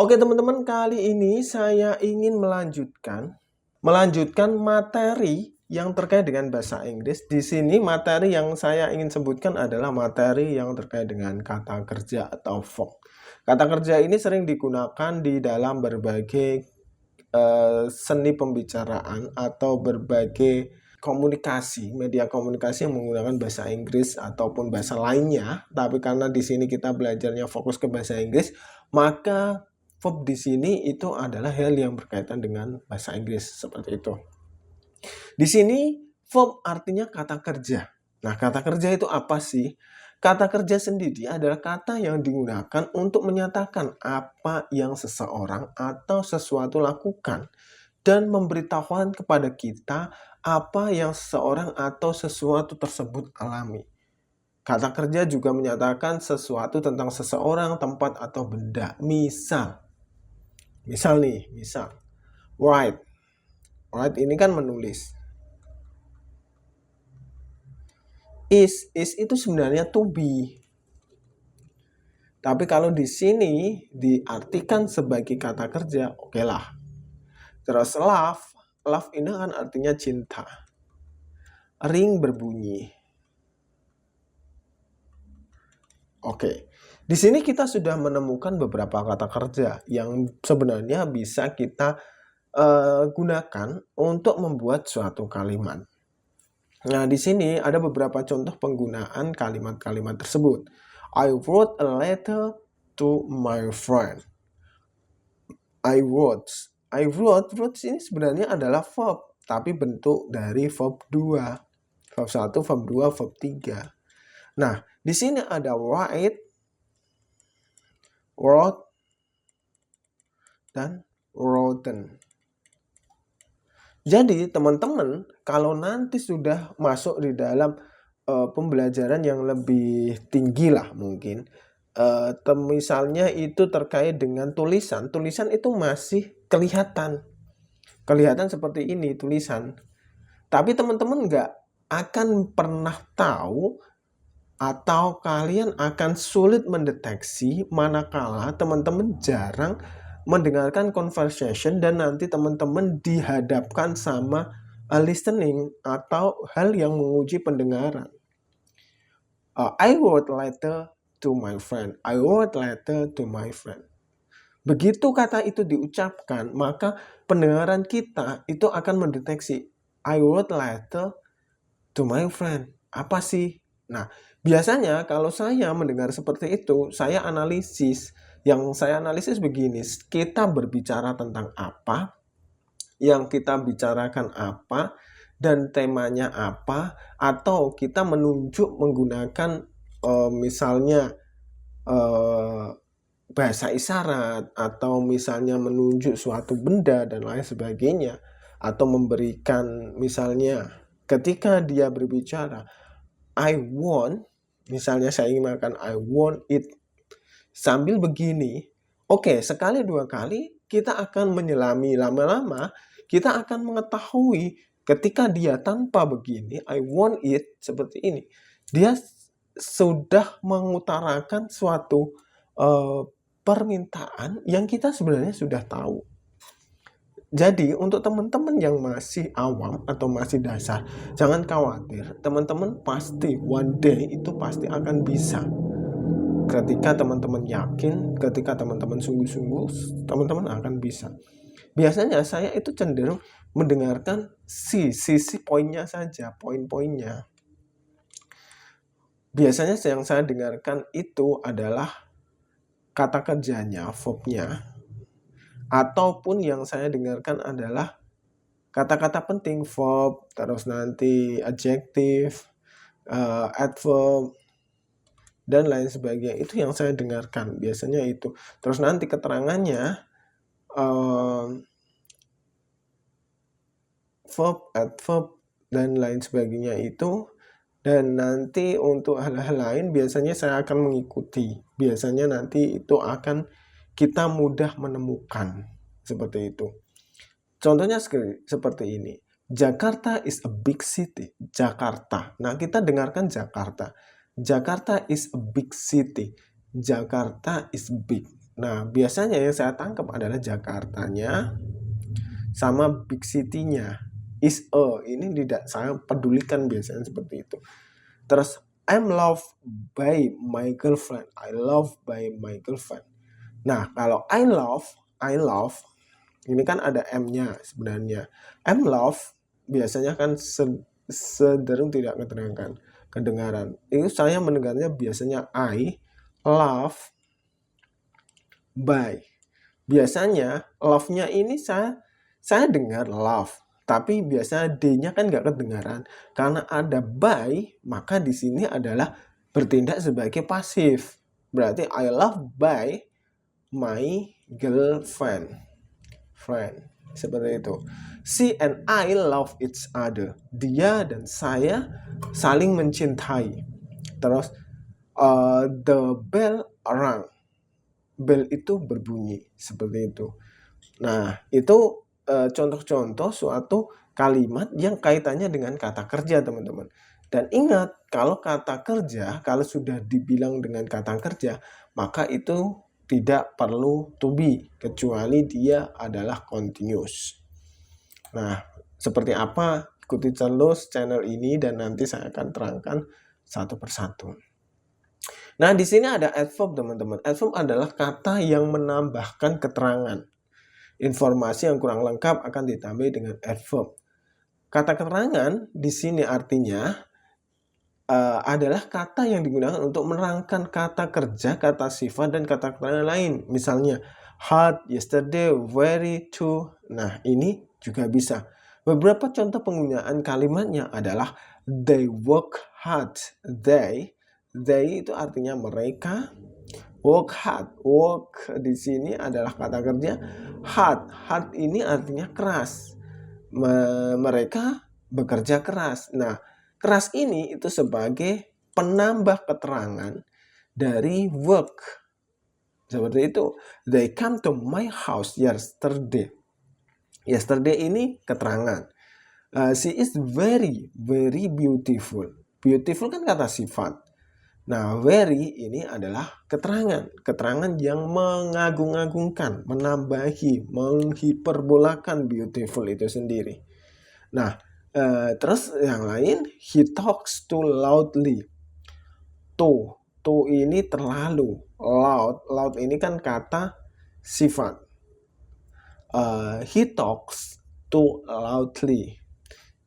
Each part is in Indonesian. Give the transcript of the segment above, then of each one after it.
Oke teman-teman, kali ini saya ingin melanjutkan materi yang terkait dengan bahasa Inggris. Di sini materi yang saya ingin sebutkan adalah materi yang terkait dengan kata kerja atau verb. Kata kerja ini sering digunakan di dalam berbagai seni pembicaraan atau berbagai media komunikasi yang menggunakan bahasa Inggris ataupun bahasa lainnya. Tapi karena di sini kita belajarnya fokus ke bahasa Inggris, maka verb di sini itu adalah hal yang berkaitan dengan bahasa Inggris seperti itu. Di sini verb artinya kata kerja. Nah, kata kerja itu apa sih? Kata kerja sendiri adalah kata yang digunakan untuk menyatakan apa yang seseorang atau sesuatu lakukan dan memberitahukan kepada kita apa yang seseorang atau sesuatu tersebut alami. Kata kerja juga menyatakan sesuatu tentang seseorang, tempat, atau benda. Misal write. Write ini kan menulis. Is itu sebenarnya to be. Tapi kalau di sini diartikan sebagai kata kerja, oke lah. Terus love ini kan artinya cinta. Ring berbunyi. Oke. Di sini kita sudah menemukan beberapa kata kerja yang sebenarnya bisa kita gunakan untuk membuat suatu kalimat. Nah, di sini ada beberapa contoh penggunaan kalimat-kalimat tersebut. I wrote a letter to my friend. I wrote ini sebenarnya adalah verb, tapi bentuk dari verb 2. Verb 1, verb 2, verb 3. Nah, di sini ada write, wrote, dan wroten. Jadi teman-teman kalau nanti sudah masuk di dalam pembelajaran yang lebih tinggi lah mungkin, misalnya itu terkait dengan tulisan itu masih kelihatan seperti ini tulisan. Tapi teman-teman nggak akan pernah tahu atau kalian akan sulit mendeteksi manakala teman-teman jarang mendengarkan conversation dan nanti teman-teman dihadapkan sama listening atau hal yang menguji pendengaran. I wrote letter to my friend. I wrote letter to my friend. Begitu kata itu diucapkan, maka pendengaran kita itu akan mendeteksi I wrote letter to my friend. Apa sih? Nah, biasanya kalau saya mendengar seperti itu, saya analisis. Yang saya analisis begini, kita berbicara tentang apa, yang kita bicarakan apa, dan temanya apa, atau kita menunjuk menggunakan misalnya bahasa isyarat, atau misalnya menunjuk suatu benda dan lain sebagainya, atau memberikan misalnya ketika dia berbicara I want, misalnya saya ingin makan I want it, sambil begini, oke, sekali dua kali kita akan menyelami, lama-lama kita akan mengetahui ketika dia tanpa begini I want it seperti ini, dia sudah mengutarakan suatu permintaan yang kita sebenarnya sudah tahu. Jadi untuk teman-teman yang masih awam atau masih dasar, jangan khawatir, teman-teman pasti one day itu pasti akan bisa. Ketika teman-teman yakin, ketika teman-teman sungguh-sungguh, teman-teman akan bisa. Biasanya saya itu cenderung mendengarkan sisi poinnya saja, poin-poinnya. Biasanya yang saya dengarkan itu adalah kata kerjanya, verbnya, ataupun yang saya dengarkan adalah kata-kata penting, verb, terus nanti adjective, adverb, dan lain sebagainya. Itu yang saya dengarkan, biasanya itu. Terus nanti keterangannya, verb, adverb, dan lain sebagainya itu. Dan nanti untuk hal-hal lain biasanya saya akan mengikuti. Biasanya nanti itu akan kita mudah menemukan seperti itu. Contohnya seperti ini. Jakarta is a big city. Jakarta. Nah, kita dengarkan Jakarta. Jakarta is a big city. Jakarta is big. Nah, biasanya yang saya tangkap adalah Jakartanya sama big city-nya. Is a, ini tidak saya pedulikan biasanya seperti itu. Terus I'm loved by my girlfriend. I love by my girlfriend. Nah, kalau I love ini kan ada M-nya sebenarnya. I'm love biasanya kan cenderung tidak kedengaran. Itu saya mendengarnya biasanya I love by. Biasanya love-nya ini saya dengar love, tapi biasanya D-nya kan nggak kedengaran. Karena ada by, maka di sini adalah bertindak sebagai pasif. Berarti I love by my girlfriend. Friend. Seperti itu. She and I love each other. Dia dan saya saling mencintai. Terus the bell rang. Bell itu berbunyi. Seperti itu. Nah, itu contoh-contoh suatu kalimat yang kaitannya dengan kata kerja, teman-teman. Dan ingat, kalau kata kerja, kalau sudah dibilang dengan kata kerja, maka itu tidak perlu to be, kecuali dia adalah continuous. Nah, seperti apa? Ikuti terus channel ini dan nanti saya akan terangkan satu persatu. Nah, di sini ada adverb, teman-teman. Adverb adalah kata yang menambahkan keterangan. Informasi yang kurang lengkap akan ditambah dengan adverb. Kata keterangan di sini artinya adalah kata yang digunakan untuk menerangkan kata kerja, kata sifat, dan kata keterangan lain. Misalnya, hard, yesterday, very, to. Nah, ini juga bisa. Beberapa contoh penggunaan kalimatnya adalah they work hard. They itu artinya mereka. Work hard. Work di sini adalah kata kerja. Hard ini artinya keras. Mereka bekerja keras. Nah, keras ini itu sebagai penambah keterangan dari work. Seperti itu. They come to my house yesterday. Yesterday ini keterangan. She is very, very beautiful. Beautiful kan kata sifat. Nah, very ini adalah keterangan. Keterangan yang mengagung-agungkan, menambahi, menghiperbolakan beautiful itu sendiri. Nah, terus yang lain, he talks too loudly. Too ini terlalu. Loud ini kan kata sifat. He talks too loudly.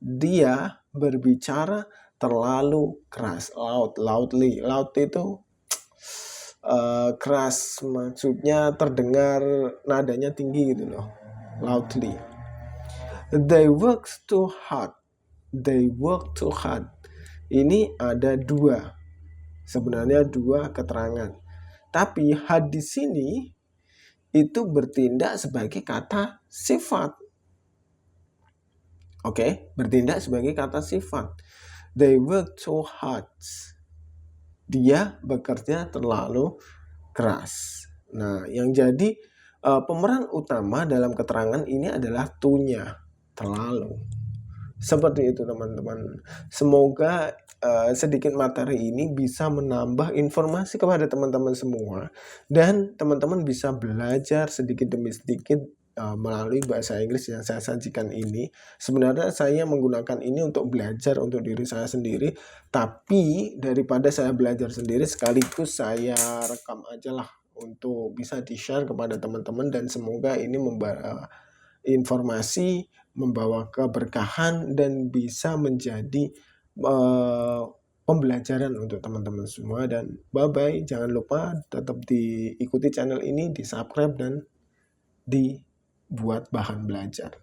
Dia berbicara terlalu keras. Loudly. Loud itu keras, maksudnya terdengar nadanya tinggi gitu loh. Loudly. They work too hard. They work too hard. Ini ada dua. Sebenarnya dua keterangan. Tapi had di sini itu bertindak sebagai kata sifat. Oke, bertindak sebagai kata sifat. They work too hard. Dia bekerja terlalu keras. Nah, yang jadi pemeran utama dalam keterangan ini adalah to-nya, terlalu. Seperti itu, teman-teman. Semoga sedikit materi ini bisa menambah informasi kepada teman-teman semua. Dan teman-teman bisa belajar sedikit demi sedikit melalui bahasa Inggris yang saya sajikan ini. Sebenarnya saya menggunakan ini untuk belajar untuk diri saya sendiri. Tapi daripada saya belajar sendiri, sekaligus saya rekam aja lah untuk bisa di-share kepada teman-teman. Dan semoga ini informasi membawa keberkahan dan bisa menjadi pembelajaran untuk teman-teman semua. Dan bye-bye, jangan lupa tetap diikuti channel ini, di subscribe dan dibuat bahan belajar.